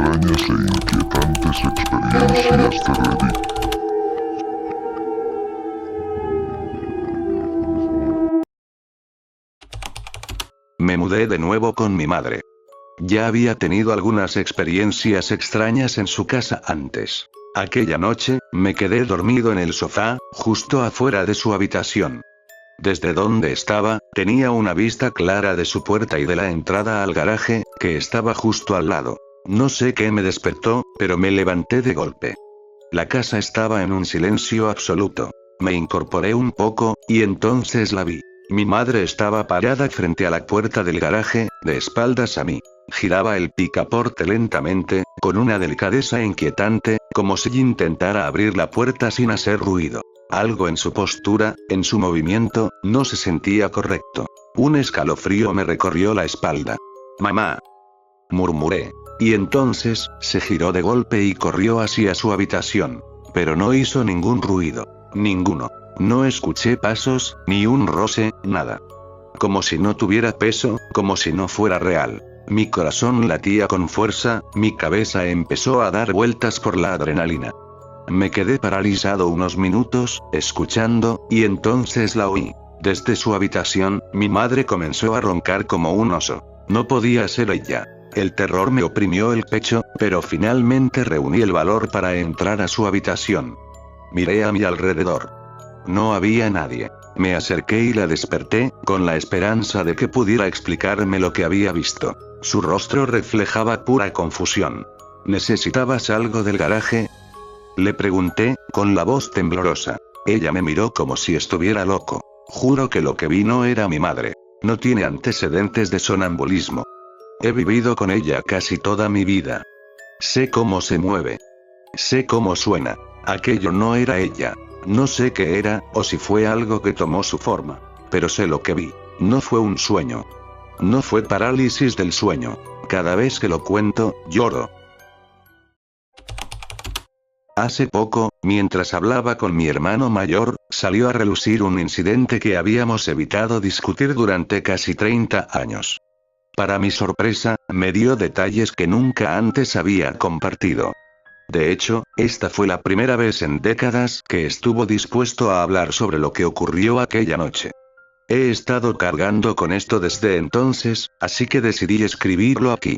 extrañas e inquietantes experiencias de Reddit. Me mudé de nuevo con mi madre. Ya había tenido algunas experiencias extrañas en su casa antes. Aquella noche, me quedé dormido en el sofá, justo afuera de su habitación. Desde donde estaba, tenía una vista clara de su puerta y de la entrada al garaje, que estaba justo al lado. No sé qué me despertó, pero me levanté de golpe. La casa estaba en un silencio absoluto. Me incorporé un poco, y entonces la vi. Mi madre estaba parada frente a la puerta del garaje, de espaldas a mí. Giraba el picaporte lentamente, con una delicadeza inquietante, como si intentara abrir la puerta sin hacer ruido. Algo en su postura, en su movimiento, no se sentía correcto. Un escalofrío me recorrió la espalda. «Mamá», murmuré. Y entonces, se giró de golpe y corrió hacia su habitación. Pero no hizo ningún ruido. Ninguno. No escuché pasos, ni un roce, nada. Como si no tuviera peso, como si no fuera real. Mi corazón latía con fuerza, mi cabeza empezó a dar vueltas por la adrenalina. Me quedé paralizado unos minutos, escuchando, y entonces la oí. Desde su habitación, mi madre comenzó a roncar como un oso. No podía ser ella. El terror me oprimió el pecho, pero finalmente reuní el valor para entrar a su habitación. Miré a mi alrededor. No había nadie. Me acerqué y la desperté, con la esperanza de que pudiera explicarme lo que había visto. Su rostro reflejaba pura confusión. ¿Necesitabas algo del garaje?, le pregunté, con la voz temblorosa. Ella me miró como si estuviera loco. Juro que lo que vi no era mi madre. No tiene antecedentes de sonambulismo. He vivido con ella casi toda mi vida. Sé cómo se mueve. Sé cómo suena. Aquello no era ella. No sé qué era, o si fue algo que tomó su forma. Pero sé lo que vi. No fue un sueño. No fue parálisis del sueño. Cada vez que lo cuento, lloro. Hace poco, mientras hablaba con mi hermano mayor, salió a relucir un incidente que habíamos evitado discutir durante casi 30 años. Para mi sorpresa, me dio detalles que nunca antes había compartido. De hecho, esta fue la primera vez en décadas que estuvo dispuesto a hablar sobre lo que ocurrió aquella noche. He estado cargando con esto desde entonces, así que decidí escribirlo aquí.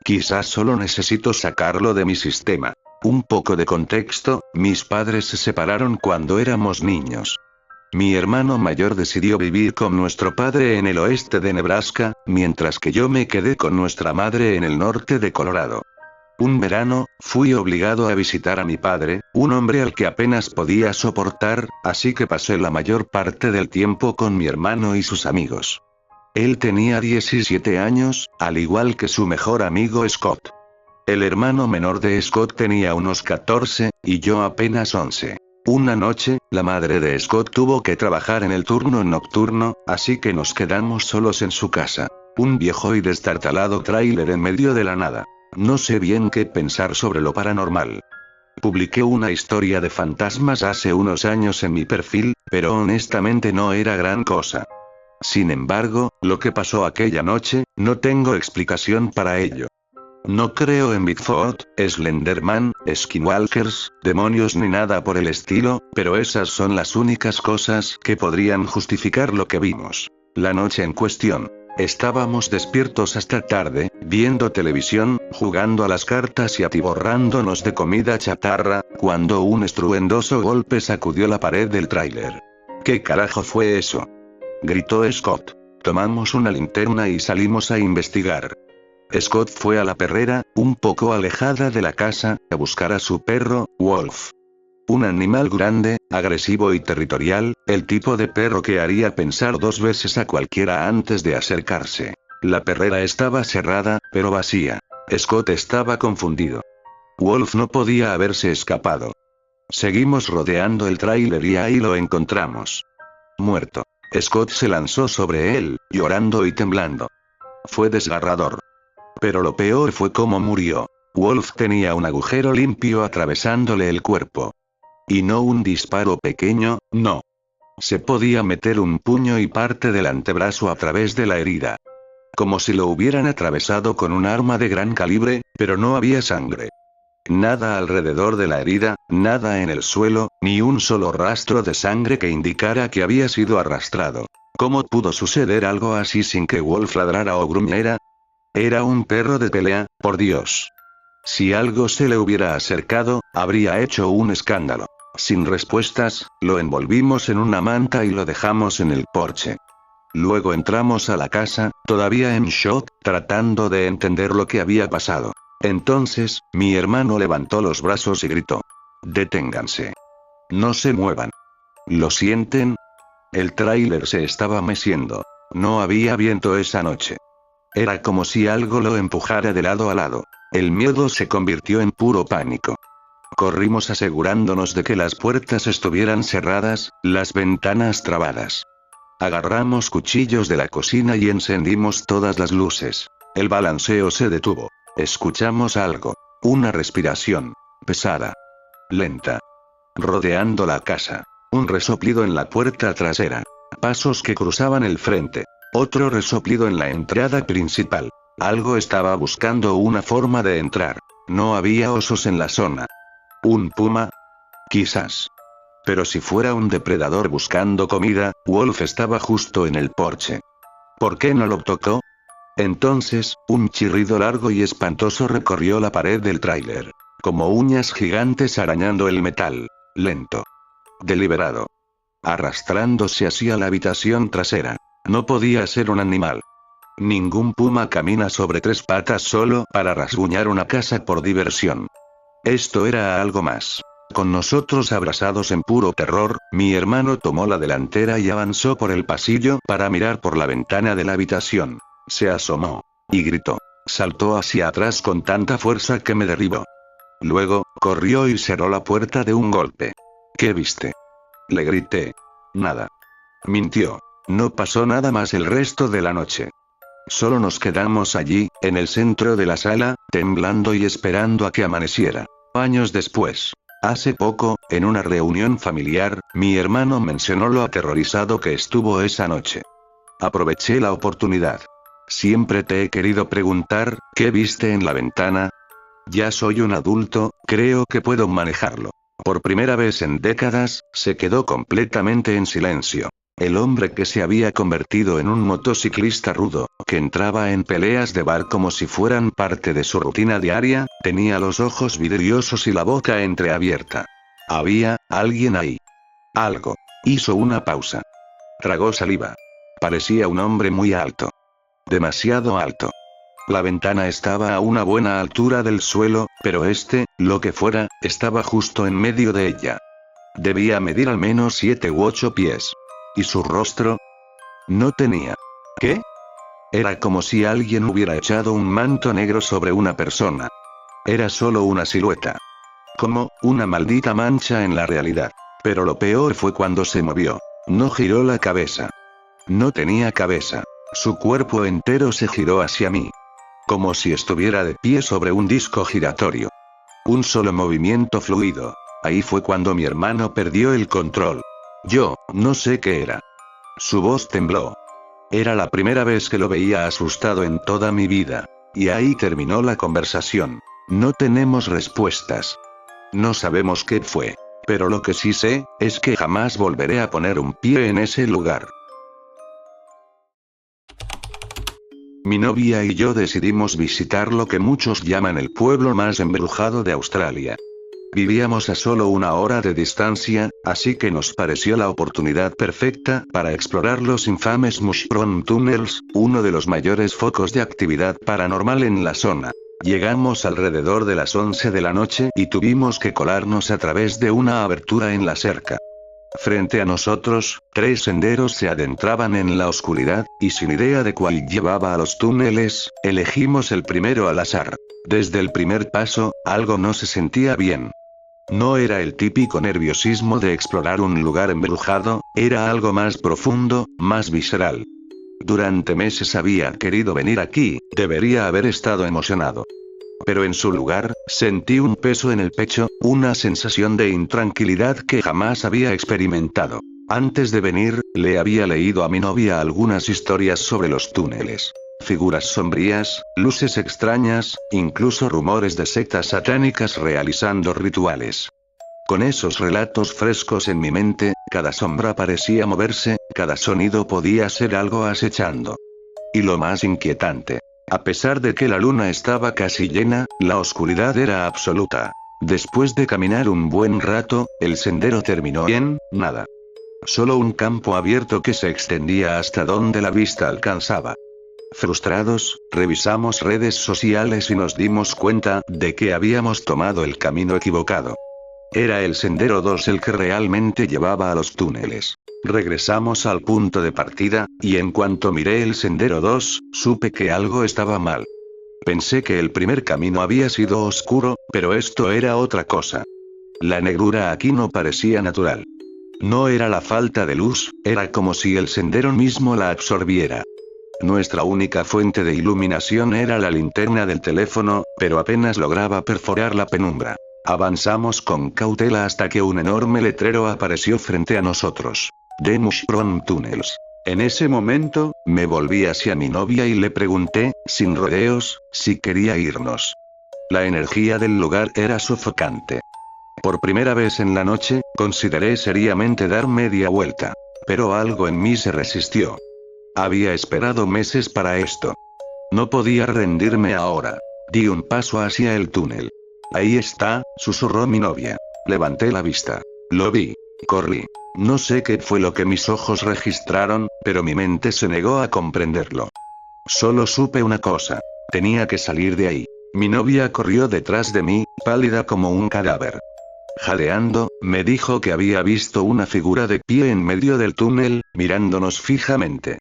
Quizás solo necesito sacarlo de mi sistema. Un poco de contexto, mis padres se separaron cuando éramos niños. Mi hermano mayor decidió vivir con nuestro padre en el oeste de Nebraska, mientras que yo me quedé con nuestra madre en el norte de Colorado. Un verano, fui obligado a visitar a mi padre, un hombre al que apenas podía soportar, así que pasé la mayor parte del tiempo con mi hermano y sus amigos. Él tenía 17 años, al igual que su mejor amigo Scott. El hermano menor de Scott tenía unos 14, y yo apenas 11. Una noche, la madre de Scott tuvo que trabajar en el turno nocturno, así que nos quedamos solos en su casa. Un viejo y destartalado tráiler en medio de la nada. No sé bien qué pensar sobre lo paranormal. Publiqué una historia de fantasmas hace unos años en mi perfil, pero honestamente no era gran cosa. Sin embargo, lo que pasó aquella noche, no tengo explicación para ello. No creo en Bigfoot, Slenderman, Skinwalkers, demonios ni nada por el estilo, pero esas son las únicas cosas que podrían justificar lo que vimos. La noche en cuestión. Estábamos despiertos hasta tarde, viendo televisión, jugando a las cartas y atiborrándonos de comida chatarra, cuando un estruendoso golpe sacudió la pared del tráiler. ¿Qué carajo fue eso?, gritó Scott. Tomamos una linterna y salimos a investigar. Scott fue a la perrera, un poco alejada de la casa, a buscar a su perro, Wolf. Un animal grande, agresivo y territorial, el tipo de perro que haría pensar 2 veces a cualquiera antes de acercarse. La perrera estaba cerrada, pero vacía. Scott estaba confundido. Wolf no podía haberse escapado. Seguimos rodeando el tráiler y ahí lo encontramos. Muerto. Scott se lanzó sobre él, llorando y temblando. Fue desgarrador. Pero lo peor fue cómo murió. Wolf tenía un agujero limpio atravesándole el cuerpo. Y no un disparo pequeño, no. Se podía meter un puño y parte del antebrazo a través de la herida. Como si lo hubieran atravesado con un arma de gran calibre, Pero no había sangre. Nada alrededor de la herida, nada en el suelo, ni un solo rastro de sangre que indicara que había sido arrastrado. ¿Cómo pudo suceder algo así sin que Wolf ladrara o gruñera? Era un perro de pelea, por Dios. Si algo se le hubiera acercado, habría hecho un escándalo. Sin respuestas, lo envolvimos en una manta y lo dejamos en el porche. Luego entramos a la casa, todavía en shock, tratando de entender lo que había pasado. Entonces, mi hermano levantó los brazos y gritó: «Deténganse. No se muevan. ¿Lo sienten?». El tráiler se estaba meciendo. No había viento esa noche. Era como si algo lo empujara de lado a lado. El miedo se convirtió en puro pánico. Corrimos asegurándonos de que las puertas estuvieran cerradas, las ventanas trabadas. Agarramos cuchillos de la cocina y encendimos todas las luces. El balanceo se detuvo. Escuchamos algo. Una respiración. Pesada. Lenta. Rodeando la casa. Un resoplido en la puerta trasera. Pasos que cruzaban el frente. Otro resoplido en la entrada principal. Algo estaba buscando una forma de entrar. No había osos en la zona. ¿Un puma? Quizás. Pero si fuera un depredador buscando comida, Wolf estaba justo en el porche. ¿Por qué no lo tocó? Entonces, un chirrido largo y espantoso recorrió la pared del tráiler. Como uñas gigantes arañando el metal. Lento. Deliberado. Arrastrándose hacia la habitación trasera. No podía ser un animal. Ningún puma camina sobre 3 patas solo para rasguñar una casa por diversión. Esto era algo más. Con nosotros abrazados en puro terror, mi hermano tomó la delantera y avanzó por el pasillo para mirar por la ventana de la habitación. Se asomó. Y gritó. Saltó hacia atrás con tanta fuerza que me derribó. Luego, corrió y cerró la puerta de un golpe. ¿Qué viste? Le grité. Nada. Mintió. No pasó nada más el resto de la noche. Solo nos quedamos allí, en el centro de la sala, temblando y esperando a que amaneciera. Años después. Hace poco, en una reunión familiar, mi hermano mencionó lo aterrorizado que estuvo esa noche. Aproveché la oportunidad. Siempre te he querido preguntar, ¿qué viste en la ventana? Ya soy un adulto, creo que puedo manejarlo. Por primera vez en décadas, se quedó completamente en silencio. El hombre que se había convertido en un motociclista rudo, que entraba en peleas de bar como si fueran parte de su rutina diaria, tenía los ojos vidriosos y la boca entreabierta. Había alguien ahí. Algo. Hizo una pausa. Tragó saliva. Parecía un hombre muy alto. Demasiado alto. La ventana estaba a una buena altura del suelo, pero lo que fuera, estaba justo en medio de ella. Debía medir al menos 7 u 8 pies. ¿Y su rostro? No tenía. ¿Qué? Era como si alguien hubiera echado un manto negro sobre una persona. Era solo una silueta. Como una maldita mancha en la realidad. Pero lo peor fue cuando se movió. No giró la cabeza. No tenía cabeza. Su cuerpo entero se giró hacia mí. Como si estuviera de pie sobre un disco giratorio. Un solo movimiento fluido. Ahí fue cuando mi hermano perdió el control. Yo, no sé qué era. Su voz tembló. Era la primera vez que lo veía asustado en toda mi vida. Y ahí terminó la conversación. No tenemos respuestas. No sabemos qué fue. Pero lo que sí sé, es que jamás volveré a poner un pie en ese lugar. Mi novia y yo decidimos visitar lo que muchos llaman el pueblo más embrujado de Australia. Vivíamos a solo 1 hora de distancia, así que nos pareció la oportunidad perfecta para explorar los infames Mushroom Tunnels, uno de los mayores focos de actividad paranormal en la zona. Llegamos alrededor de las 11 de la noche y tuvimos que colarnos a través de una abertura en la cerca. Frente a nosotros, 3 senderos se adentraban en la oscuridad, y sin idea de cuál llevaba a los túneles, elegimos el primero al azar. Desde el primer paso, algo no se sentía bien. No era el típico nerviosismo de explorar un lugar embrujado, era algo más profundo, más visceral. Durante meses había querido venir aquí, debería haber estado emocionado. Pero en su lugar, sentí un peso en el pecho, una sensación de intranquilidad que jamás había experimentado. Antes de venir, le había leído a mi novia algunas historias sobre los túneles. Figuras sombrías, luces extrañas, incluso rumores de sectas satánicas realizando rituales. Con esos relatos frescos en mi mente, cada sombra parecía moverse, cada sonido podía ser algo acechando. Y lo más inquietante. A pesar de que la luna estaba casi llena, la oscuridad era absoluta. Después de caminar un buen rato, el sendero terminó en nada. Solo un campo abierto que se extendía hasta donde la vista alcanzaba. Frustrados, revisamos redes sociales y nos dimos cuenta de que habíamos tomado el camino equivocado. Era el sendero 2 el que realmente llevaba a los túneles. Regresamos al punto de partida, y en cuanto miré el sendero 2, supe que algo estaba mal. Pensé que el primer camino había sido oscuro, pero esto era otra cosa. La negrura aquí no parecía natural. No era la falta de luz, era como si el sendero mismo la absorbiera. Nuestra única fuente de iluminación era la linterna del teléfono, pero apenas lograba perforar la penumbra. Avanzamos con cautela hasta que un enorme letrero apareció frente a nosotros. The Mushroom Tunnels. En ese momento, me volví hacia mi novia y le pregunté, sin rodeos, si quería irnos. La energía del lugar era sofocante. Por primera vez en la noche, consideré seriamente dar media vuelta. Pero algo en mí se resistió. Había esperado meses para esto. No podía rendirme ahora. Di un paso hacia el túnel. Ahí está, susurró mi novia. Levanté la vista. Lo vi. Corrí. No sé qué fue lo que mis ojos registraron, pero mi mente se negó a comprenderlo. Solo supe una cosa. Tenía que salir de ahí. Mi novia corrió detrás de mí, pálida como un cadáver. Jadeando, me dijo que había visto una figura de pie en medio del túnel, mirándonos fijamente.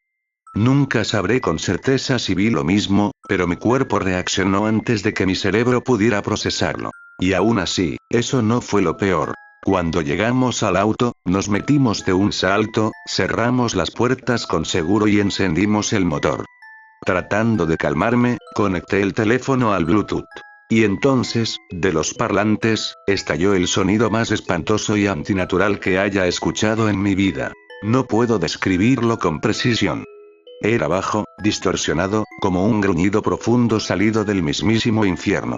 Nunca sabré con certeza si vi lo mismo, pero mi cuerpo reaccionó antes de que mi cerebro pudiera procesarlo. Y aún así, eso no fue lo peor. Cuando llegamos al auto, nos metimos de un salto, cerramos las puertas con seguro y encendimos el motor. Tratando de calmarme, conecté el teléfono al Bluetooth. Y entonces, de los parlantes, estalló el sonido más espantoso y antinatural que haya escuchado en mi vida. No puedo describirlo con precisión. Era bajo, distorsionado, como un gruñido profundo salido del mismísimo infierno.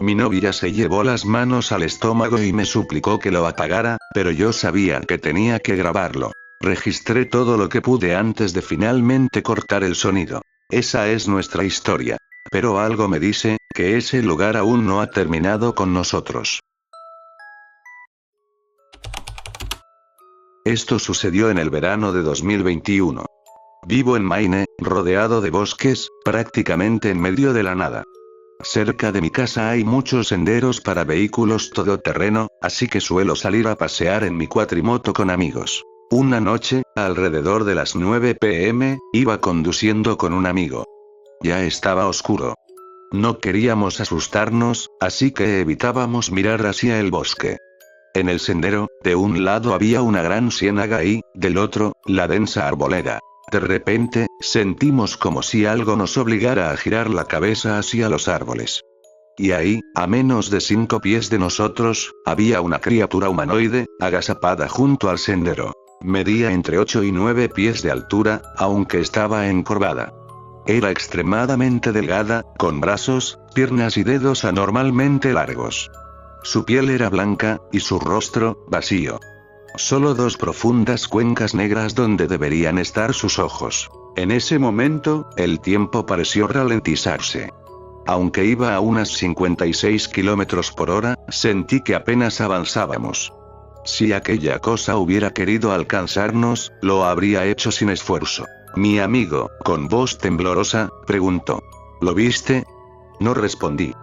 Mi novia se llevó las manos al estómago y me suplicó que lo apagara, pero yo sabía que tenía que grabarlo. Registré todo lo que pude antes de finalmente cortar el sonido. Esa es nuestra historia. Pero algo me dice, que ese lugar aún no ha terminado con nosotros. Esto sucedió en el verano de 2021. Vivo en Maine, rodeado de bosques, prácticamente en medio de la nada. Cerca de mi casa hay muchos senderos para vehículos todoterreno, así que suelo salir a pasear en mi cuatrimoto con amigos. Una noche, alrededor de las 9 p.m., iba conduciendo con un amigo. Ya estaba oscuro. No queríamos asustarnos, así que evitábamos mirar hacia el bosque. En el sendero, de un lado había una gran ciénaga y, del otro, la densa arboleda. De repente, sentimos como si algo nos obligara a girar la cabeza hacia los árboles. Y ahí, a menos de 5 pies de nosotros, había una criatura humanoide, agazapada junto al sendero. Medía entre 8 y 9 pies de altura, aunque estaba encorvada. Era extremadamente delgada, con brazos, piernas y dedos anormalmente largos. Su piel era blanca, y su rostro, vacío. Solo 2 profundas cuencas negras donde deberían estar sus ojos. En ese momento, el tiempo pareció ralentizarse. Aunque iba a unas 56 kilómetros por hora, sentí que apenas avanzábamos. Si aquella cosa hubiera querido alcanzarnos, lo habría hecho sin esfuerzo. Mi amigo, con voz temblorosa, preguntó: ¿Lo viste? No respondí.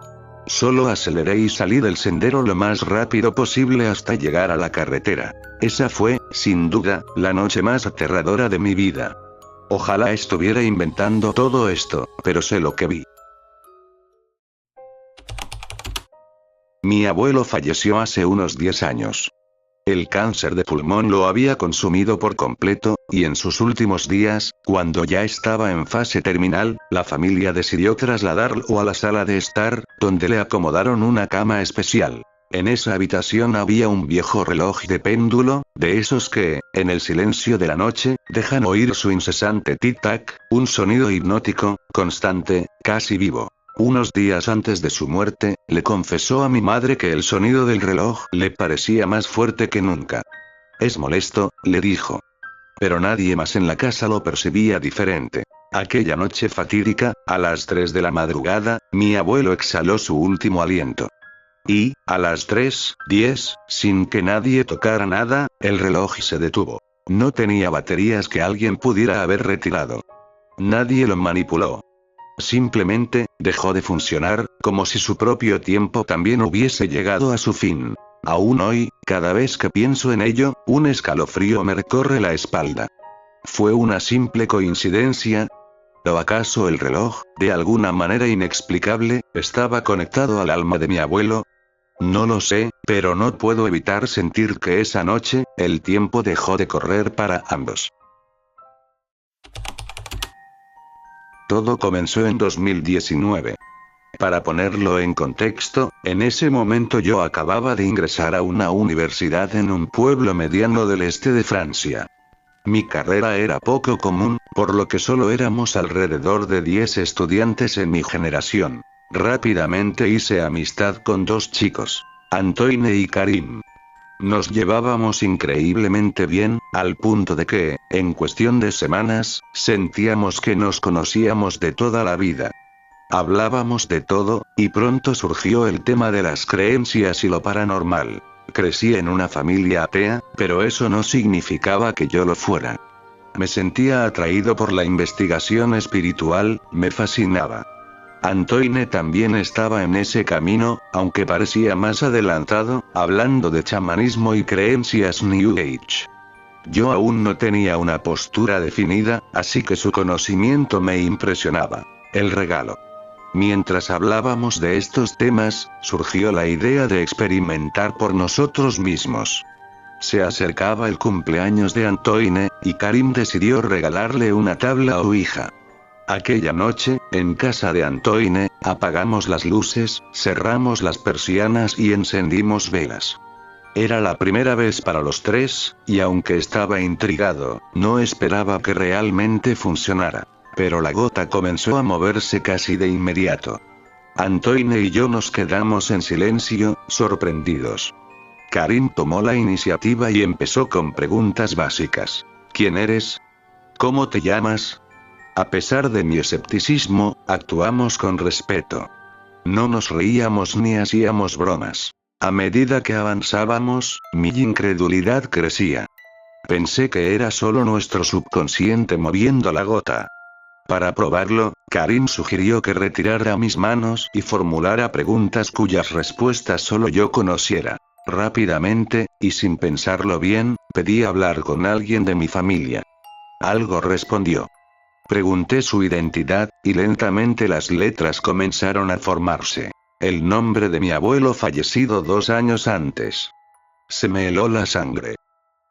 Solo aceleré y salí del sendero lo más rápido posible hasta llegar a la carretera. Esa fue, sin duda, la noche más aterradora de mi vida. Ojalá estuviera inventando todo esto, pero sé lo que vi. Mi abuelo falleció hace unos 10 años. El cáncer de pulmón lo había consumido por completo, y en sus últimos días, cuando ya estaba en fase terminal, la familia decidió trasladarlo a la sala de estar, donde le acomodaron una cama especial. En esa habitación había un viejo reloj de péndulo, de esos que, en el silencio de la noche, dejan oír su incesante tic-tac, un sonido hipnótico, constante, casi vivo. Unos días antes de su muerte, le confesó a mi madre que el sonido del reloj le parecía más fuerte que nunca. «Es molesto», le dijo. Pero nadie más en la casa lo percibía diferente. Aquella noche fatídica, a las 3 de la madrugada, mi abuelo exhaló su último aliento. Y, a las 3:10, sin que nadie tocara nada, el reloj se detuvo. No tenía baterías que alguien pudiera haber retirado. Nadie lo manipuló. Simplemente, dejó de funcionar, como si su propio tiempo también hubiese llegado a su fin. Aún hoy, cada vez que pienso en ello, un escalofrío me recorre la espalda. ¿Fue una simple coincidencia? ¿O acaso el reloj, de alguna manera inexplicable, estaba conectado al alma de mi abuelo? No lo sé, pero no puedo evitar sentir que esa noche, el tiempo dejó de correr para ambos. Todo comenzó en 2019. Para ponerlo en contexto, en ese momento yo acababa de ingresar a una universidad en un pueblo mediano del este de Francia. Mi carrera era poco común, por lo que solo éramos alrededor de 10 estudiantes en mi generación. Rápidamente hice amistad con dos chicos, Antoine y Karim. Nos llevábamos increíblemente bien, al punto de que, en cuestión de semanas, sentíamos que nos conocíamos de toda la vida. Hablábamos de todo, y pronto surgió el tema de las creencias y lo paranormal. Crecí en una familia atea, pero eso no significaba que yo lo fuera. Me sentía atraído por la investigación espiritual, me fascinaba. Antoine también estaba en ese camino, aunque parecía más adelantado, hablando de chamanismo y creencias New Age. Yo aún no tenía una postura definida, así que su conocimiento me impresionaba. El regalo. Mientras hablábamos de estos temas, surgió la idea de experimentar por nosotros mismos. Se acercaba el cumpleaños de Antoine, y Karim decidió regalarle una tabla ouija. Aquella noche, en casa de Antoine, apagamos las luces, cerramos las persianas y encendimos velas. Era la primera vez para los tres, y aunque estaba intrigado, no esperaba que realmente funcionara. Pero la gota comenzó a moverse casi de inmediato. Antoine y yo nos quedamos en silencio, sorprendidos. Karim tomó la iniciativa y empezó con preguntas básicas. ¿Quién eres? ¿Cómo te llamas? A pesar de mi escepticismo, actuamos con respeto. No nos reíamos ni hacíamos bromas. A medida que avanzábamos, mi incredulidad crecía. Pensé que era solo nuestro subconsciente moviendo la gota. Para probarlo, Karim sugirió que retirara mis manos y formulara preguntas cuyas respuestas solo yo conociera. Rápidamente, y sin pensarlo bien, pedí hablar con alguien de mi familia. Algo respondió. Pregunté su identidad, y lentamente las letras comenzaron a formarse. El nombre de mi abuelo fallecido 2 años antes. Se me heló la sangre.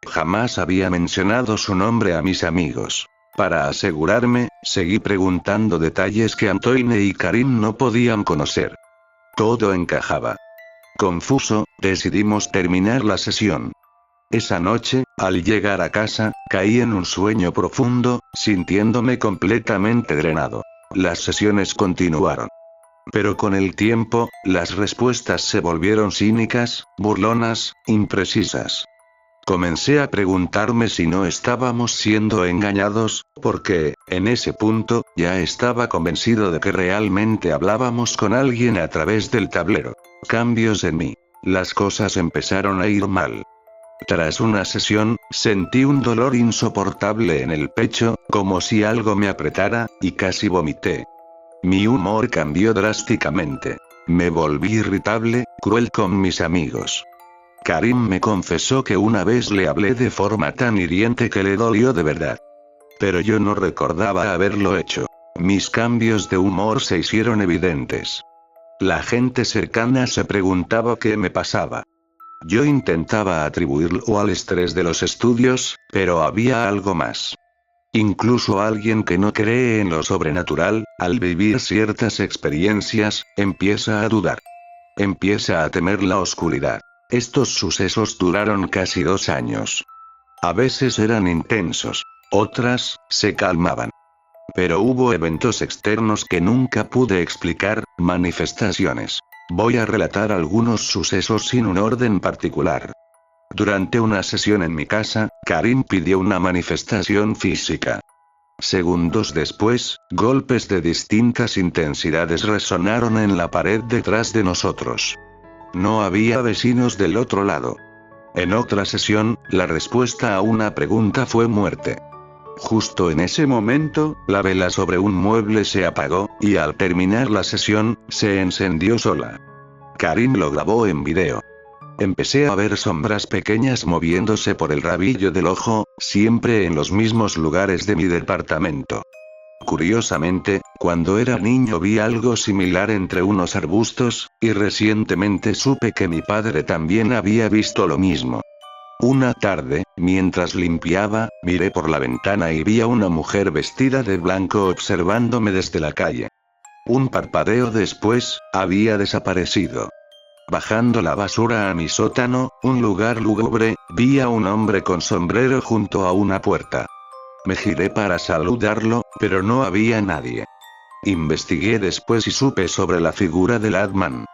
Jamás había mencionado su nombre a mis amigos. Para asegurarme, seguí preguntando detalles que Antoine y Karim no podían conocer. Todo encajaba. Confuso, decidimos terminar la sesión. Esa noche, al llegar a casa, caí en un sueño profundo, sintiéndome completamente drenado. Las sesiones continuaron. Pero con el tiempo, las respuestas se volvieron cínicas, burlonas, imprecisas. Comencé a preguntarme si no estábamos siendo engañados, porque, en ese punto, ya estaba convencido de que realmente hablábamos con alguien a través del tablero. Cambios en mí. Las cosas empezaron a ir mal. Tras una sesión, sentí un dolor insoportable en el pecho, como si algo me apretara, y casi vomité. Mi humor cambió drásticamente. Me volví irritable, cruel con mis amigos. Karim me confesó que una vez le hablé de forma tan hiriente que le dolió de verdad. Pero yo no recordaba haberlo hecho. Mis cambios de humor se hicieron evidentes. La gente cercana se preguntaba qué me pasaba. Yo intentaba atribuirlo al estrés de los estudios, pero había algo más. Incluso alguien que no cree en lo sobrenatural, al vivir ciertas experiencias, empieza a dudar. empieza a temer la oscuridad. Estos sucesos duraron casi 2 años. A veces eran intensos. Otras, se calmaban. Pero hubo eventos externos que nunca pude explicar, manifestaciones. Voy a relatar algunos sucesos sin un orden particular. Durante una sesión en mi casa, Karim pidió una manifestación física. Segundos después, golpes de distintas intensidades resonaron en la pared detrás de nosotros. No había vecinos del otro lado. En otra sesión, la respuesta a una pregunta fue muerte. Justo en ese momento, la vela sobre un mueble se apagó, y al terminar la sesión, se encendió sola. Karim lo grabó en video. Empecé a ver sombras pequeñas moviéndose por el rabillo del ojo, siempre en los mismos lugares de mi departamento. Curiosamente, cuando era niño vi algo similar entre unos arbustos, y recientemente supe que mi padre también había visto lo mismo. Una tarde, mientras limpiaba, miré por la ventana y vi a una mujer vestida de blanco observándome desde la calle. Un parpadeo después, había desaparecido. Bajando la basura a mi sótano, un lugar lúgubre, vi a un hombre con sombrero junto a una puerta. Me giré para saludarlo, pero no había nadie. Investigué después y supe sobre la figura del Atman.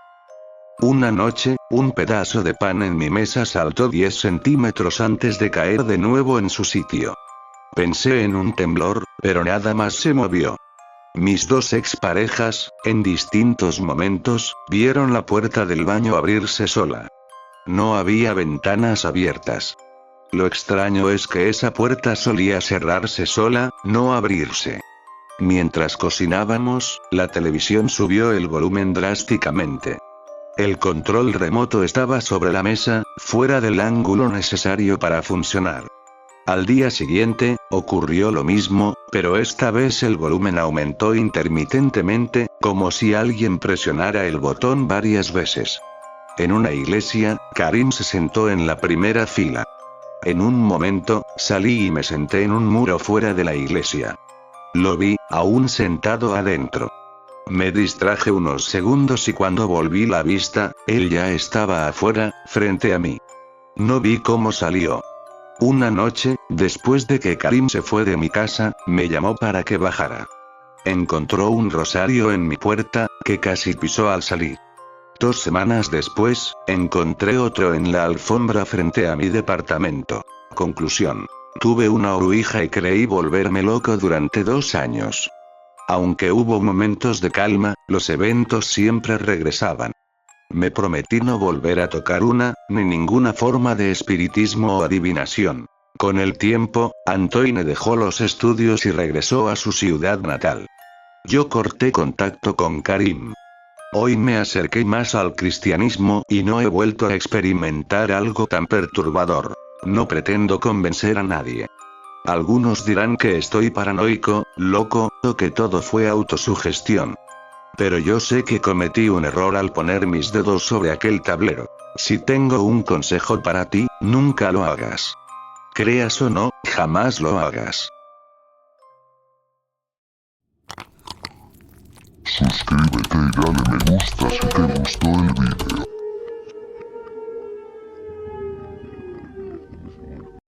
Una noche, un pedazo de pan en mi mesa saltó 10 centímetros antes de caer de nuevo en su sitio. Pensé en un temblor, pero nada más se movió. Mis 2 exparejas, en distintos momentos, vieron la puerta del baño abrirse sola. No había ventanas abiertas. Lo extraño es que esa puerta solía cerrarse sola, no abrirse. Mientras cocinábamos, la televisión subió el volumen drásticamente. El control remoto estaba sobre la mesa, fuera del ángulo necesario para funcionar. Al día siguiente, ocurrió lo mismo, pero esta vez el volumen aumentó intermitentemente, como si alguien presionara el botón varias veces. En una iglesia, Karim se sentó en la primera fila. En un momento, salí y me senté en un muro fuera de la iglesia. Lo vi, aún sentado adentro. Me distraje unos segundos y cuando volví la vista, él ya estaba afuera, frente a mí. No vi cómo salió. Una noche, después de que Karim se fue de mi casa, me llamó para que bajara. Encontró un rosario en mi puerta, que casi pisó al salir. 2 semanas después, encontré otro en la alfombra frente a mi departamento. Conclusión. Tuve una ouija y creí volverme loco durante 2 años. Aunque hubo momentos de calma, los eventos siempre regresaban. Me prometí no volver a tocar ni ninguna forma de espiritismo o adivinación. Con el tiempo, Antoine dejó los estudios y regresó a su ciudad natal. Yo corté contacto con Karim. Hoy me acerqué más al cristianismo y no he vuelto a experimentar algo tan perturbador. No pretendo convencer a nadie. Algunos dirán que estoy paranoico, loco, o que todo fue autosugestión. Pero yo sé que cometí un error al poner mis dedos sobre aquel tablero. Si tengo un consejo para ti, nunca lo hagas. Creas o no, jamás lo hagas. Suscríbete y dale me gusta si te gustó el vídeo.